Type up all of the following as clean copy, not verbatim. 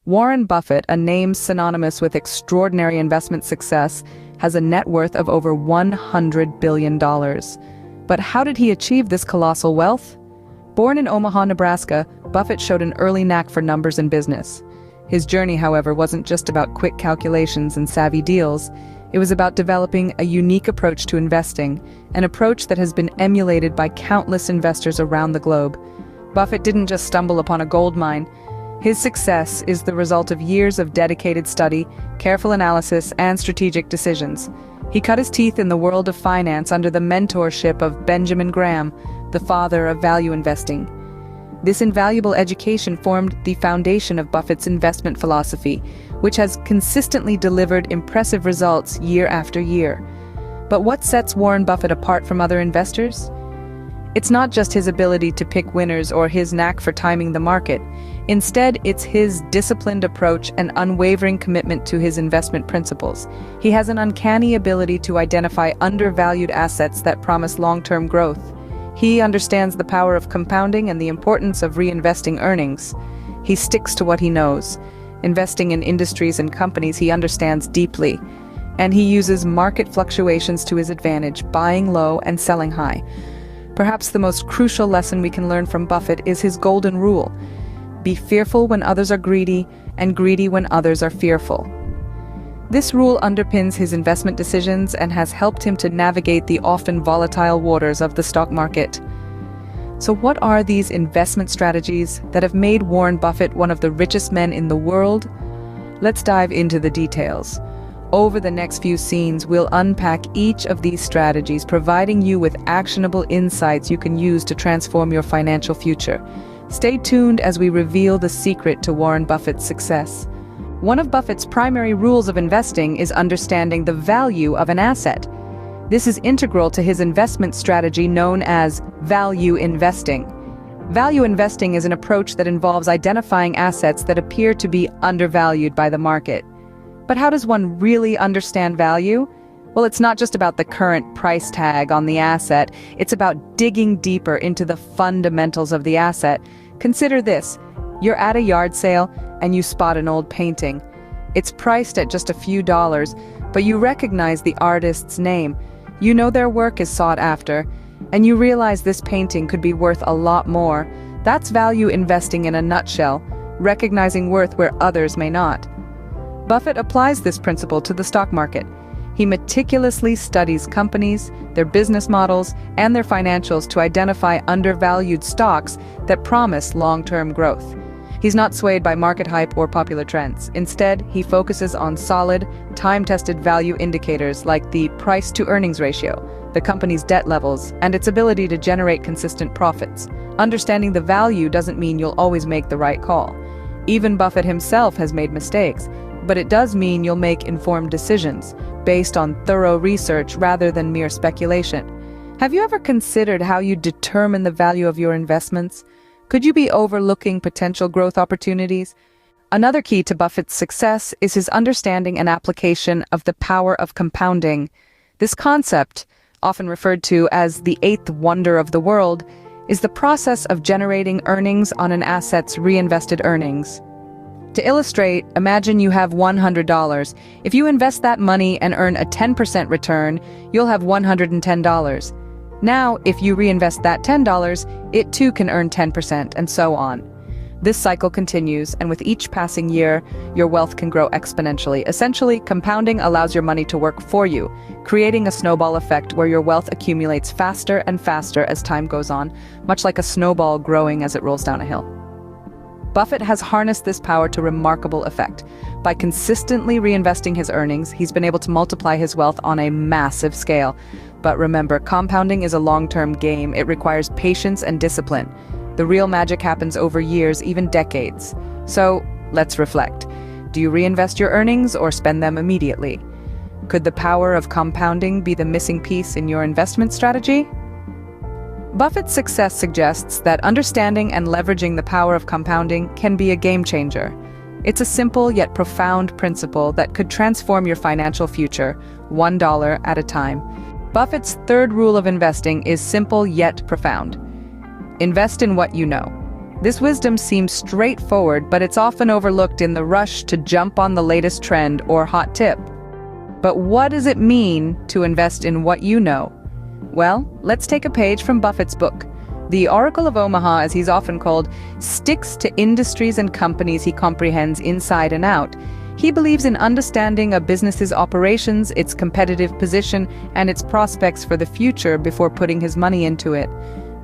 Warren Buffett, a name synonymous with extraordinary investment success, has a net worth of over $100 billion. But how did he achieve this colossal wealth? Born in Omaha, Nebraska, Buffett showed an early knack for numbers and business. His journey, however, wasn't just about quick calculations and savvy deals. It was about developing a unique approach to investing, an approach that has been emulated by countless investors around the globe. Buffett didn't just stumble upon a gold mine. His success is the result of years of dedicated study, careful analysis, and strategic decisions. He cut his teeth in the world of finance under the mentorship of Benjamin Graham, the father of value investing. This invaluable education formed the foundation of Buffett's investment philosophy, which has consistently delivered impressive results year after year. But what sets Warren Buffett apart from other investors? It's not just his ability to pick winners or his knack for timing the market. Instead, it's his disciplined approach and unwavering commitment to his investment principles. He has an uncanny ability to identify undervalued assets that promise long-term growth. He understands the power of compounding and the importance of reinvesting earnings. He sticks to what he knows, investing in industries and companies he understands deeply. And he uses market fluctuations to his advantage, buying low and selling high. Perhaps the most crucial lesson we can learn from Buffett is his golden rule: be fearful when others are greedy, and greedy when others are fearful. This rule underpins his investment decisions and has helped him to navigate the often volatile waters of the stock market. So what are these investment strategies that have made Warren Buffett one of the richest men in the world? Let's dive into the details. Over the next few scenes, we'll unpack each of these strategies, providing you with actionable insights you can use to transform your financial future. Stay tuned as we reveal the secret to Warren Buffett's success. One of Buffett's primary rules of investing is understanding the value of an asset. This is integral to his investment strategy known as value investing. Value investing is an approach that involves identifying assets that appear to be undervalued by the market. But how does one really understand value? Well, it's not just about the current price tag on the asset. It's about digging deeper into the fundamentals of the asset. Consider this. You're at a yard sale and you spot an old painting. It's priced at just a few dollars, but you recognize the artist's name. You know their work is sought after, and you realize this painting could be worth a lot more. That's value investing in a nutshell, recognizing worth where others may not. Buffett applies this principle to the stock market. He meticulously studies companies, their business models, and their financials to identify undervalued stocks that promise long-term growth. He's not swayed by market hype or popular trends. Instead, he focuses on solid, time-tested value indicators like the price-to-earnings ratio, the company's debt levels, and its ability to generate consistent profits. Understanding the value doesn't mean you'll always make the right call. Even Buffett himself has made mistakes, but it does mean you'll make informed decisions based on thorough research rather than mere speculation. Have you ever considered how you determine the value of your investments? Could you be overlooking potential growth opportunities? Another key to Buffett's success is his understanding and application of the power of compounding. This concept, often referred to as the eighth wonder of the world, is the process of generating earnings on an asset's reinvested earnings. To illustrate, imagine you have $100. If you invest that money and earn a 10% return, you'll have $110. Now, if you reinvest that $10, it too can earn 10%, and so on. This cycle continues, and with each passing year, your wealth can grow exponentially. Essentially, compounding allows your money to work for you, creating a snowball effect where your wealth accumulates faster and faster as time goes on, much like a snowball growing as it rolls down a hill. Buffett has harnessed this power to remarkable effect. By consistently reinvesting his earnings, he's been able to multiply his wealth on a massive scale. But remember, compounding is a long-term game. It requires patience and discipline. The real magic happens over years, even decades. So, let's reflect. Do you reinvest your earnings or spend them immediately? Could the power of compounding be the missing piece in your investment strategy? Buffett's success suggests that understanding and leveraging the power of compounding can be a game changer. It's a simple yet profound principle that could transform your financial future, $1 at a time. Buffett's third rule of investing is simple yet profound. Invest in what you know. This wisdom seems straightforward, but it's often overlooked in the rush to jump on the latest trend or hot tip. But what does it mean to invest in what you know? Well, let's take a page from Buffett's book. The Oracle of Omaha, as he's often called, sticks to industries and companies he comprehends inside and out. He believes in understanding a business's operations, its competitive position, and its prospects for the future before putting his money into it.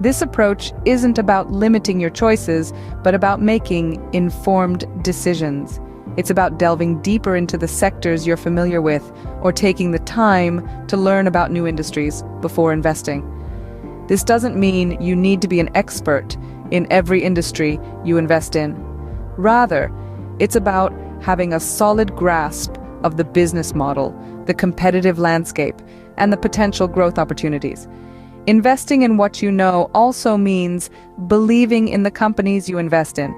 This approach isn't about limiting your choices, but about making informed decisions. It's about delving deeper into the sectors you're familiar with, or taking the time to learn about new industries before investing. This doesn't mean you need to be an expert in every industry you invest in. Rather, it's about having a solid grasp of the business model, the competitive landscape, and the potential growth opportunities. Investing in what you know also means believing in the companies you invest in.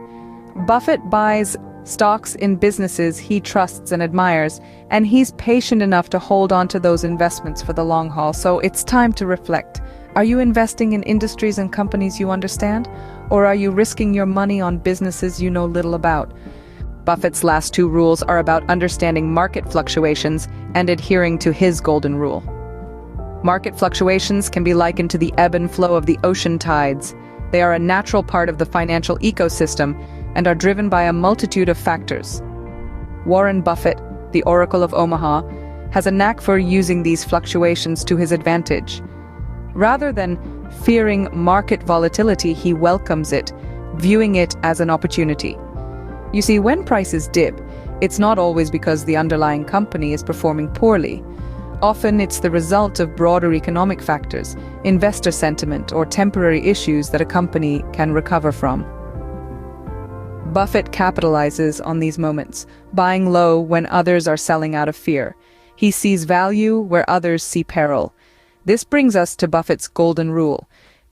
Buffett buys stocks in businesses he trusts and admires, and he's patient enough to hold on to those investments for the long haul. So it's time to reflect. Are you investing in industries and companies you understand? Or are you risking your money on businesses you know little about? Buffett's last two rules are about understanding market fluctuations and adhering to his golden rule. Market fluctuations can be likened to the ebb and flow of the ocean tides. They are a natural part of the financial ecosystem and are driven by a multitude of factors. Warren Buffett, the Oracle of Omaha, has a knack for using these fluctuations to his advantage. Rather than fearing market volatility, he welcomes it, viewing it as an opportunity. You see, when prices dip, it's not always because the underlying company is performing poorly. Often it's the result of broader economic factors, investor sentiment, or temporary issues that a company can recover from. Buffett capitalizes on these moments, buying low when others are selling out of fear. He sees value where others see peril. This brings us to Buffett's golden rule.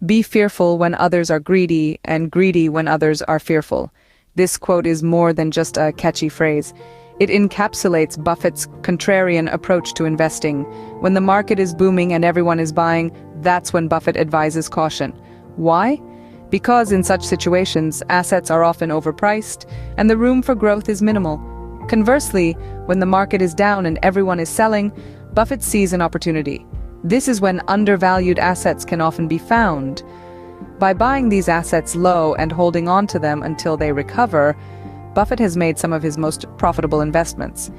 Be fearful when others are greedy, and greedy when others are fearful. This quote is more than just a catchy phrase. It encapsulates Buffett's contrarian approach to investing. When the market is booming and everyone is buying, that's when Buffett advises caution. Why? Because in such situations, assets are often overpriced, and the room for growth is minimal. Conversely, when the market is down and everyone is selling, Buffett sees an opportunity. This is when undervalued assets can often be found. By buying these assets low and holding on to them until they recover, Buffett has made some of his most profitable investments.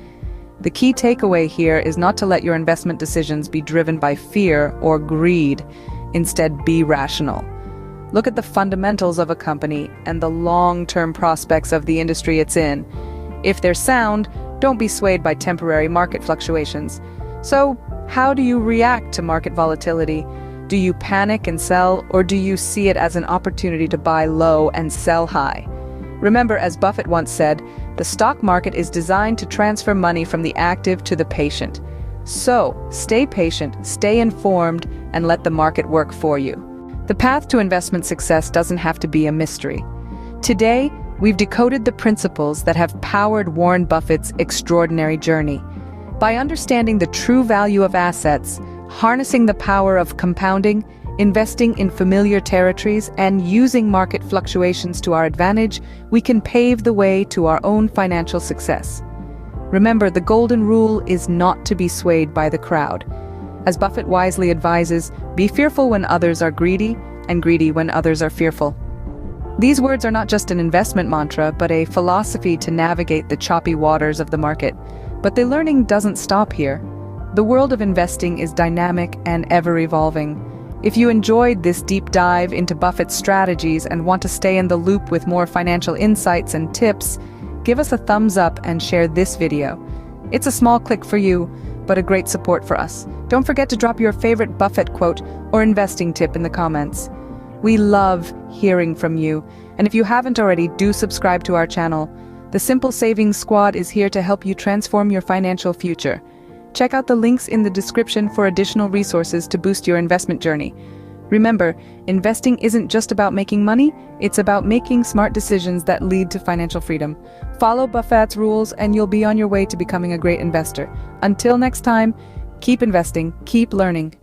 The key takeaway here is not to let your investment decisions be driven by fear or greed. Instead, be rational. Look at the fundamentals of a company and the long-term prospects of the industry it's in. If they're sound, don't be swayed by temporary market fluctuations. So, how do you react to market volatility? Do you panic and sell, or do you see it as an opportunity to buy low and sell high? Remember, as Buffett once said, the stock market is designed to transfer money from the active to the patient. So, stay patient, stay informed, and let the market work for you. The path to investment success doesn't have to be a mystery. Today, we've decoded the principles that have powered Warren Buffett's extraordinary journey. By understanding the true value of assets, harnessing the power of compounding, investing in familiar territories, and using market fluctuations to our advantage, we can pave the way to our own financial success. Remember, the golden rule is not to be swayed by the crowd. As Buffett wisely advises, be fearful when others are greedy, and greedy when others are fearful. These words are not just an investment mantra, but a philosophy to navigate the choppy waters of the market. But the learning doesn't stop here. The world of investing is dynamic and ever-evolving. If you enjoyed this deep dive into Buffett's strategies and want to stay in the loop with more financial insights and tips, give us a thumbs up and share this video. It's a small click for you, but a great support for us. Don't forget to drop your favorite Buffett quote or investing tip in the comments. We love hearing from you, and if you haven't already, do subscribe to our channel. The Simple Savings Squad is here to help you transform your financial future. Check out the links in the description for additional resources to boost your investment journey. Remember, investing isn't just about making money, it's about making smart decisions that lead to financial freedom. Follow Buffett's rules and you'll be on your way to becoming a great investor. Until next time, keep investing, keep learning,